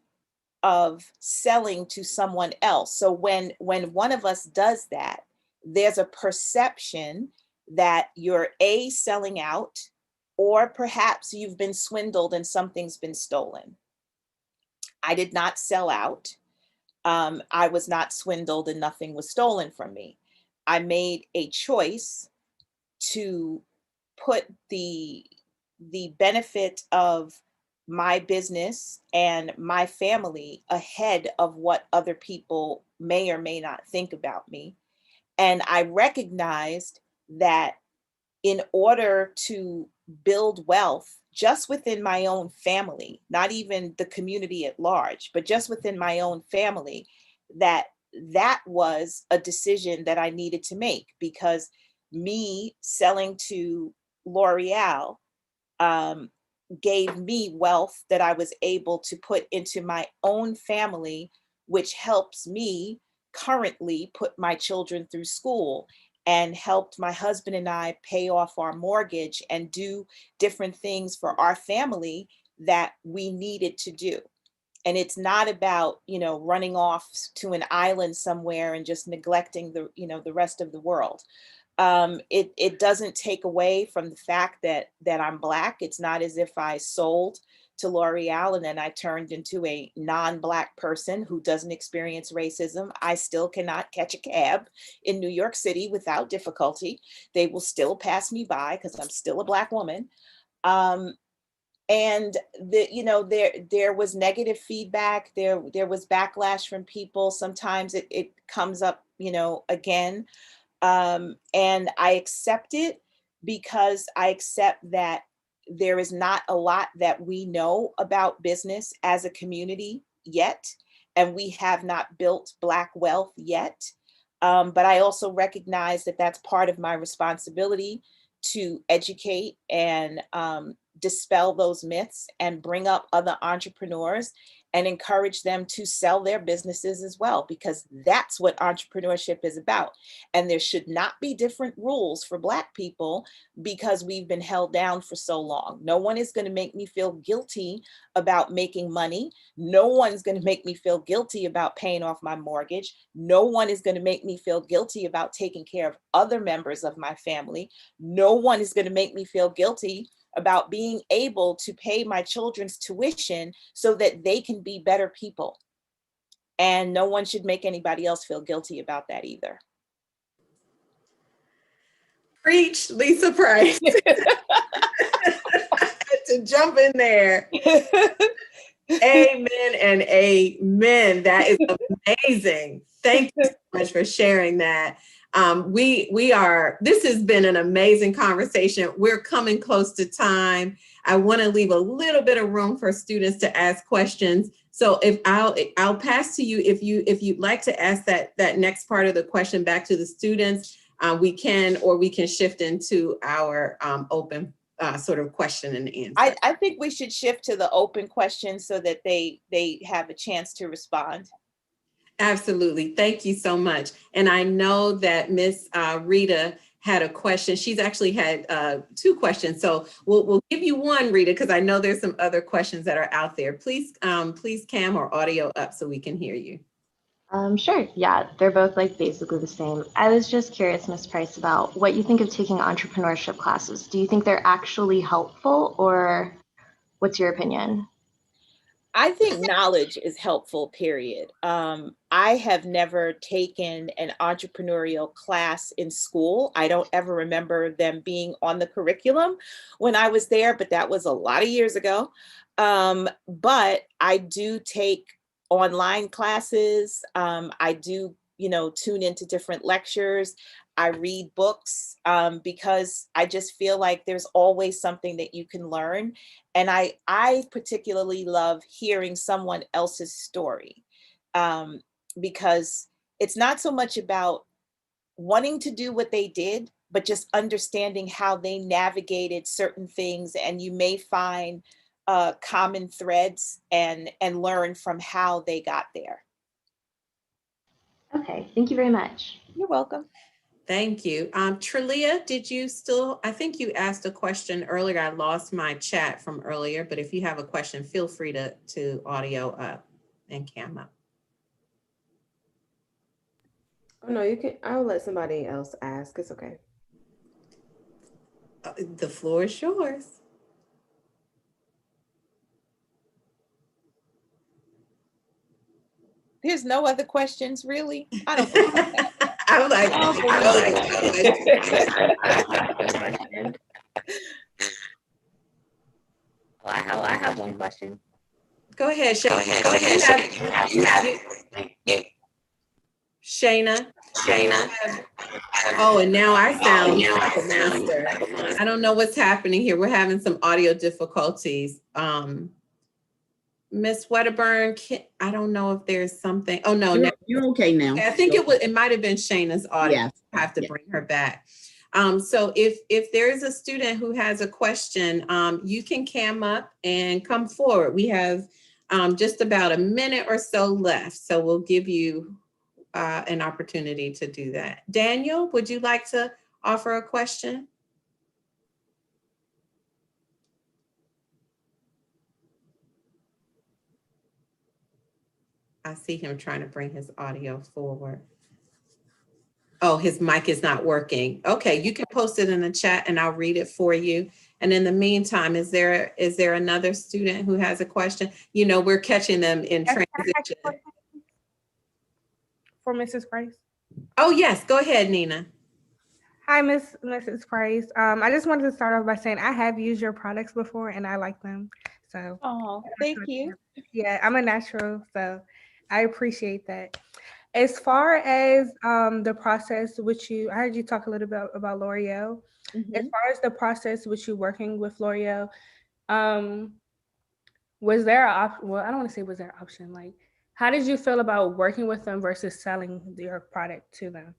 of selling to someone else. So when one of us does that, there's a perception that you're selling out, or perhaps you've been swindled and something's been stolen. I did not sell out. I was not swindled and nothing was stolen from me. I made a choice to put the benefit of my business and my family ahead of what other people may or may not think about me. And I recognized that in order to build wealth just within my own family, not even the community at large, but just within my own family, that was a decision that I needed to make, because me selling to L'Oreal gave me wealth that I was able to put into my own family, which helps me currently put my children through school and helped my husband and I pay off our mortgage and do different things for our family that we needed to do. And it's not about, running off to an island somewhere and just neglecting the rest of the world. It doesn't take away from the fact that I'm Black. It's not as if I sold to L'Oreal and then I turned into a non-Black person who doesn't experience racism. I still cannot catch a cab in New York City without difficulty. They will still pass me by because I'm still a Black woman. And there was negative feedback. There was backlash from people. Sometimes it comes up, again. And I accept it because I accept that there is not a lot that we know about business as a community yet, and we have not built Black wealth yet. But I also recognize that that's part of my responsibility to educate and dispel those myths and bring up other entrepreneurs and encourage them to sell their businesses as well, because that's what entrepreneurship is about. And there should not be different rules for Black people because we've been held down for so long. No one is going to make me feel guilty about making money. No one's going to make me feel guilty about paying off my mortgage. No one is going to make me feel guilty about taking care of other members of my family. No one is going to make me feel guilty about being able to pay my children's tuition so that they can be better people. And no one should make anybody else feel guilty about that either. Preach, Lisa Price. To jump in there. Amen and amen. That is amazing. Thank you so much for sharing that. This has been an amazing conversation. We're coming close to time. I want to leave a little bit of room for students to ask questions. So if I'll pass to you, if you'd like to ask that next part of the question back to the students, we can shift into our open sort of question and answer. I think we should shift to the open question so that they have a chance to respond. Absolutely. Thank you so much. And I know that Miss Rita had a question. She's actually had 2 questions. So we'll give you one, Rita, because I know there's some other questions that are out there. Please cam or audio up so we can hear you. Sure. Yeah, they're both basically the same. I was just curious, Ms. Price, about what you think of taking entrepreneurship classes. Do you think they're actually helpful, or what's your opinion? I think knowledge is helpful, period. I have never taken an entrepreneurial class in school. I don't ever remember them being on the curriculum when I was there, but that was a lot of years ago. But I do take online classes. I do, tune into different lectures. I read books because I just feel like there's always something that you can learn. And I particularly love hearing someone else's story because it's not so much about wanting to do what they did, but just understanding how they navigated certain things. And you may find common threads and learn from how they got there. Okay, thank you very much. You're welcome. Thank you. Trelia, I think you asked a question earlier. I lost my chat from earlier, but if you have a question, feel free to audio up and cam up. Oh no, you can, I'll let somebody else ask. It's okay. The floor is yours. There's no other questions, really? I don't think so. I'm like, I have one question. Go ahead, Shayna. Shayna. Oh, and now I sound like a master. I don't know what's happening here. We're having some audio difficulties. Miss Wedderburn, I don't know if there's something. Oh no, you're okay now. I think it might have been Shayna's audio. Yes. I have to bring her back. So if there is a student who has a question, you can cam up and come forward. We have just about a minute or so left, so we'll give you an opportunity to do that. Daniel, would you like to offer a question? I see him trying to bring his audio forward. Oh, his mic is not working. Okay, you can post it in the chat and I'll read it for you. And in the meantime, is there another student who has a question? You know, we're catching them in transition. For Mrs. Price. Oh, yes, go ahead, Nina. Hi, Mrs. Price. I just wanted to start off by saying I have used your products before and I like them. So, Oh, thank you. yeah, I'm a natural, so I appreciate that. As far as the process, which I heard you talk a little bit about L'Oreal. As far as the process which you working with L'Oreal, was there well, I don't want to say was there an option, like how did you feel about working with them versus selling your product to them,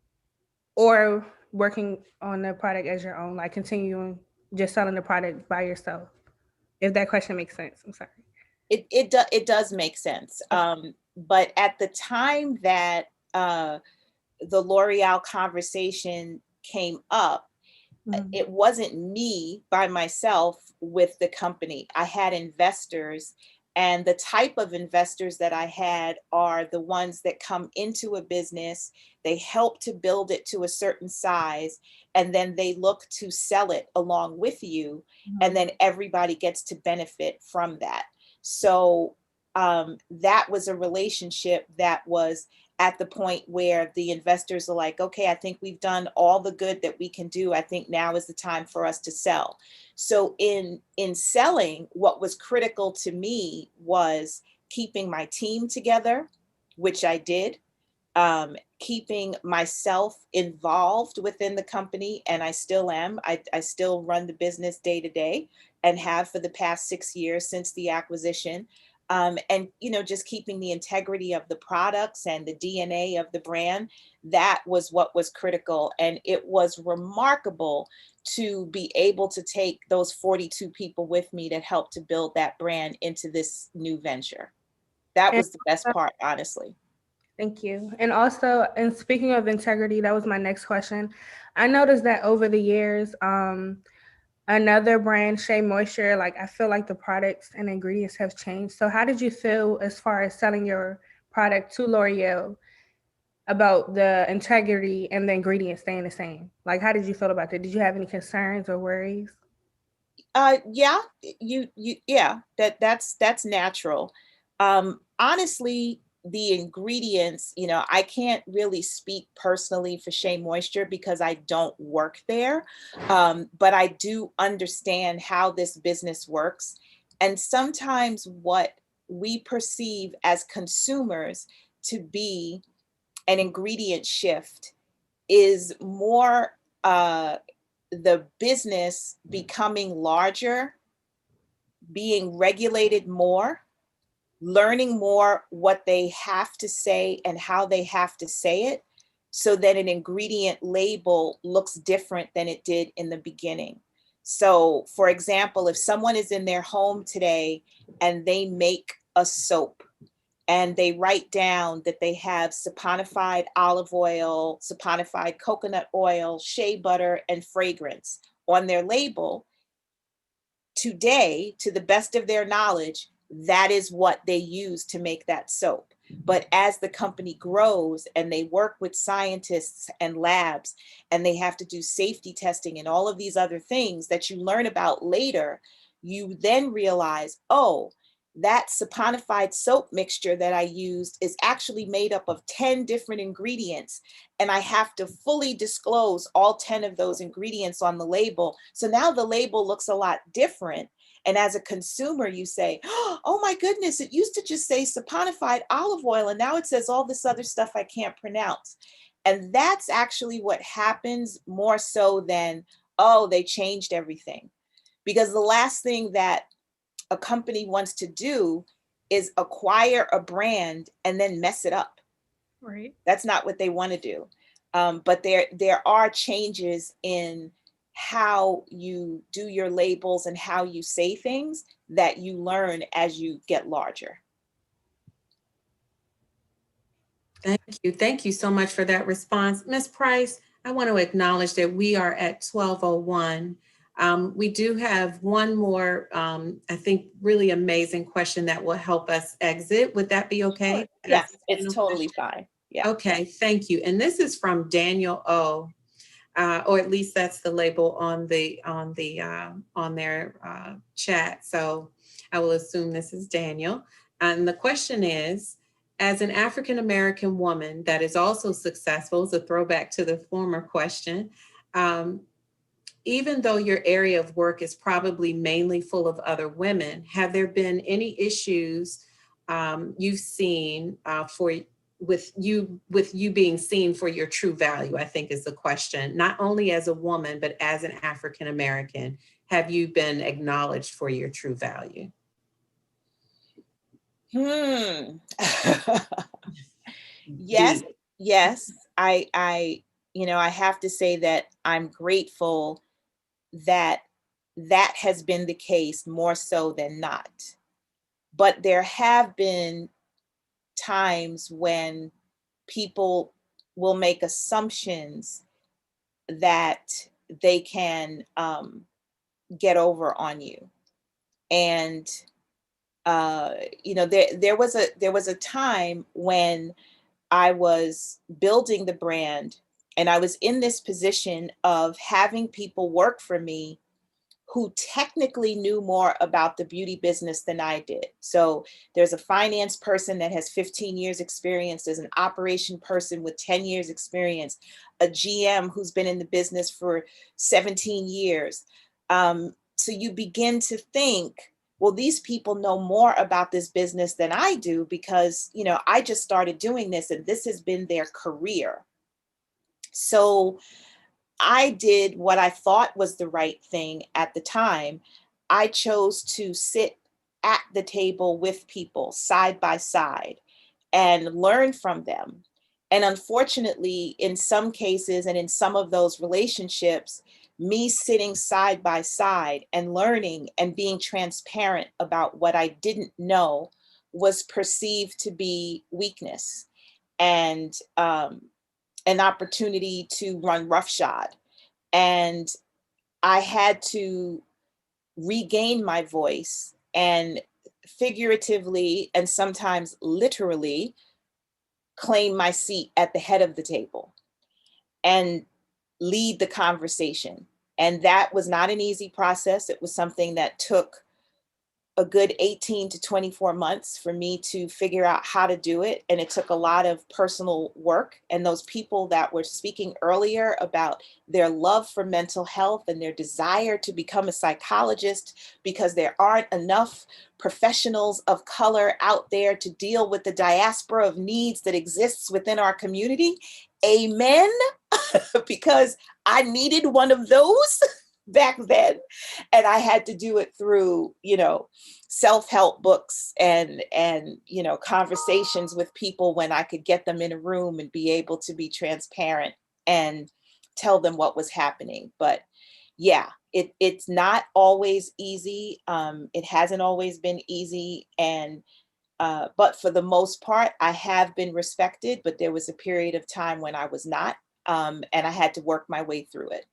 or working on the product as your own, like continuing just selling the product by yourself? If that question makes sense, I'm sorry. It does make sense. But at the time that the L'Oreal conversation came up, it wasn't me by myself with the company. I had investors, and the type of investors that I had are the ones that come into a business, they help to build it to a certain size, and then they look to sell it along with you, and then everybody gets to benefit from that. So that was a relationship that was at the point where the investors are like, okay, I think we've done all the good that we can do. I think now is the time for us to sell. So in selling, what was critical to me was keeping my team together, which I did, keeping myself involved within the company, and I still am. I still run the business day to day and have for the past 6 years since the acquisition. And, you know, just keeping the integrity of the products and the DNA of the brand, that was what was critical. And it was remarkable to be able to take those 42 people with me that helped to build that brand into this new venture. That was the best part, honestly. Thank you. And also, and speaking of integrity, that was my next question. I noticed that over the years, another brand, Shea Moisture, like I feel like the products and ingredients have changed. So how did you feel as far as selling your product to L'Oreal about the integrity and the ingredients staying the same? Like, how did you feel about that? Did you have any concerns or worries? Yeah, that's natural. Honestly, the ingredients, you know, I can't really speak personally for Shea Moisture because I don't work there. But I do understand how this business works. And sometimes what we perceive as consumers to be an ingredient shift is more the business becoming larger, being regulated more, learning more what they have to say and how they have to say it, so that an ingredient label looks different than it did in the beginning. So, for example, if someone is in their home today and they make a soap and they write down that they have saponified olive oil, saponified coconut oil, shea butter, and fragrance on their label, today, to the best of their knowledge, that is what they use to make that soap. But as the company grows and they work with scientists and labs, and they have to do safety testing and all of these other things that you learn about later, you then realize, oh, that saponified soap mixture that I used is actually made up of 10 different ingredients. And I have to fully disclose all 10 of those ingredients on the label. So now the label looks a lot different. And as a consumer, you say, oh my goodness, it used to just say saponified olive oil, and now it says all this other stuff I can't pronounce. And that's actually what happens more so than, oh, they changed everything. Because the last thing that a company wants to do is acquire a brand and then mess it up. Right. That's not what they want to do. But there are changes in how you do your labels and how you say things that you learn as you get larger. Thank you. Thank you so much for that response. Ms. Price, I want to acknowledge that we are at 12:01. We do have one more, I think, really amazing question that will help us exit. Would that be okay? Sure. Yes, As a it's final totally question? fine. Yeah. Okay, thank you. And this is from Daniel O. Or at least that's the label on their chat. So I will assume this is Daniel. And the question is, as an African American woman that is also successful, it's a throwback to the former question. Even though your area of work is probably mainly full of other women, have there been any issues you've seen with you being seen for your true value? I think is the question. Not only as a woman, but as an African American, have you been acknowledged for your true value? Yes, Deep. yes. I have to say that I'm grateful that that has been the case more so than not. But there have been times when people will make assumptions that they can get over on you. And there was a time when I was building the brand and I was in this position of having people work for me who technically knew more about the beauty business than I did. So there's a finance person that has 15 years experience. There's an operation person with 10 years experience, a GM who's been in the business for 17 years. So you begin to think, well, these people know more about this business than I do because, I just started doing this and this has been their career. So I did what I thought was the right thing at the time. I chose to sit at the table with people side by side and learn from them. And unfortunately, in some cases and in some of those relationships, me sitting side by side and learning and being transparent about what I didn't know was perceived to be weakness and an opportunity to run roughshod. And I had to regain my voice and figuratively and sometimes literally claim my seat at the head of the table and lead the conversation. And that was not an easy process. It was something that took a good 18 to 24 months for me to figure out how to do it. And it took a lot of personal work. And those people that were speaking earlier about their love for mental health and their desire to become a psychologist because there aren't enough professionals of color out there to deal with the diaspora of needs that exists within our community. Amen. Because I needed one of those back then. And I had to do it through, self-help books and conversations with people when I could get them in a room and be able to be transparent and tell them what was happening. But yeah, it's not always easy. It hasn't always been easy. And but for the most part, I have been respected, but there was a period of time when I was not. And I had to work my way through it.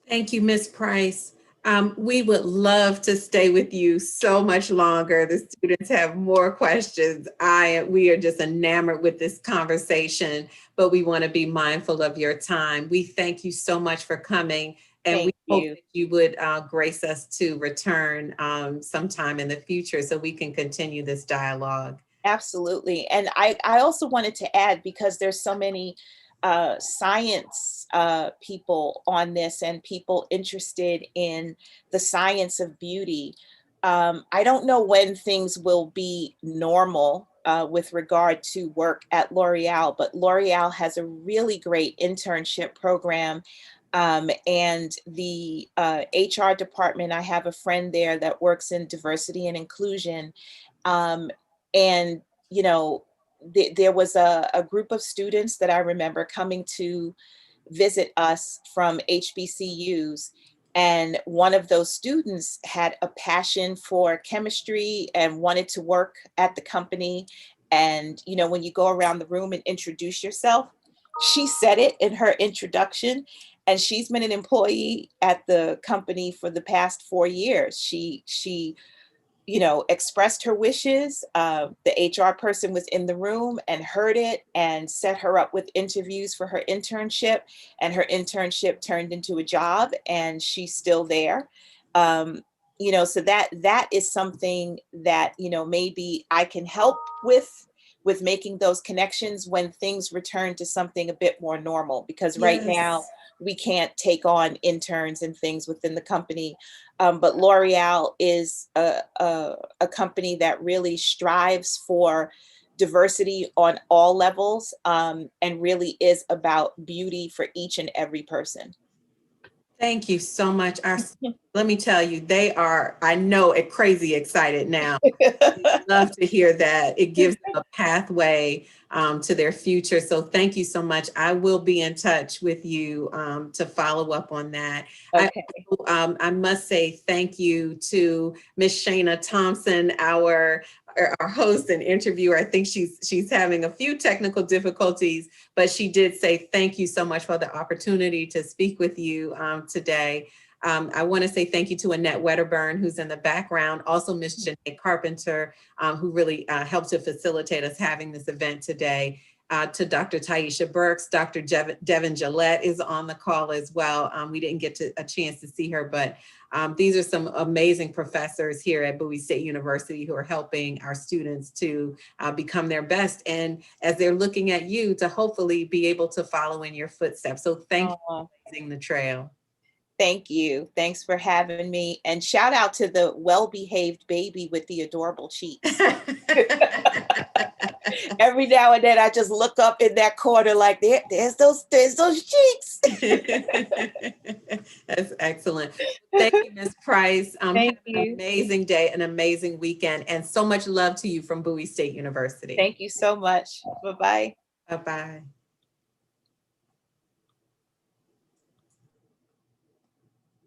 Thank you, Ms. Price. We would love to stay with you so much longer. The students have more questions. We are just enamored with this conversation, but we want to be mindful of your time. We thank you so much for coming, and Thank we hope you. that you would grace us to return sometime in the future so we can continue this dialogue. Absolutely. And I also wanted to add, because there's so many science people on this and people interested in the science of beauty. I don't know when things will be normal with regard to work at L'Oreal, but L'Oreal has a really great internship program. And the HR department, I have a friend there that works in diversity and inclusion. And, there was a group of students that I remember coming to visit us from HBCUs. And one of those students had a passion for chemistry and wanted to work at the company. And, you know, when you go around the room and introduce yourself, she said it in her introduction. And she's been an employee at the company for the past 4 years. She you know, expressed her wishes. The HR person was in the room and heard it and set her up with interviews for her internship. And her internship turned into a job, and she's still there. You know, so that is something that, you know, maybe I can help with making those connections when things return to something a bit more normal, because right now Yes. we can't take on interns and things within the company. But L'Oreal is a company that really strives for diversity on all levels, and really is about beauty for each and every person. Thank you so much. Let me tell you, they are, I know, crazy excited now. Love to hear that. It gives them a pathway to their future. So thank you so much. I will be in touch with you to follow up on that. Okay. I must say thank you to Miss Shana Thompson, our host and interviewer. I think she's having a few technical difficulties, but she did say thank you so much for the opportunity to speak with you today. I want to say thank you to Annette Wedderburn, who's in the background, also Miss Janae Carpenter, who really helped to facilitate us having this event today. To Dr. Taisha Burks, Dr. Devin Gillette is on the call as well. We didn't get a chance to see her, but these are some amazing professors here at Bowie State University who are helping our students to become their best. And as they're looking at you to hopefully be able to follow in your footsteps. So thank you for blazing the trail. Thank you. Thanks for having me. And shout out to the well-behaved baby with the adorable cheeks. Every now and then I just look up in that corner like there's those cheeks. That's excellent. Thank you, Ms. Price. Thank Have an you. amazing day, an amazing weekend, and so much love to you from Bowie State University. Thank you so much. Bye-bye. Bye-bye.